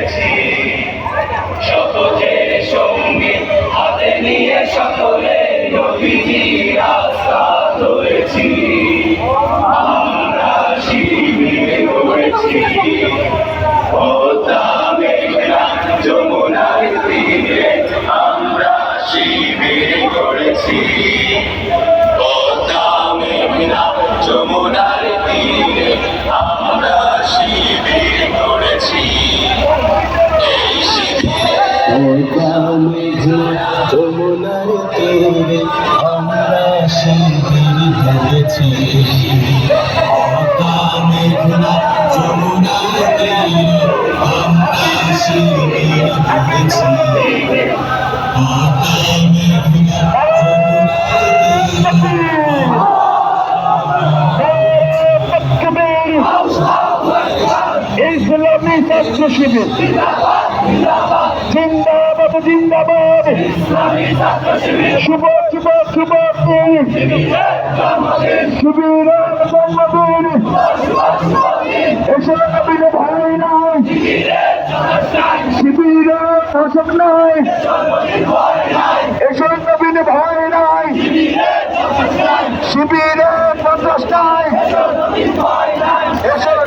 গেছি শপথের সঙ্গে হাতে নিয়ে সকলে নবীজি রাস্তা ধরেছি আমরা শিবির করেছি পদ্মা মেঘনা যমুনার তীরে আমরা শিবির করেছি পদ্মা মেঘনা যমুনার তীরে আমরা শিবির করেছি এই শিবিরে যমুনার তীরে আমরা শিবির ধরেছি মেঘনা যমুনার তীরে আমরা শিবির ধরেছি মেঘনা ইসলামী ছাত্র শিবির জিন্দাবাদ জিন্দাবাদ শুভ শুভ শুভ শিবিরের জন্মদিন এসব কবিরে ভাই নয় শিবিরের শাসক নয় এসব কবিরে ভাই নয় শিবিরের সন্ত্রাস নয় এসব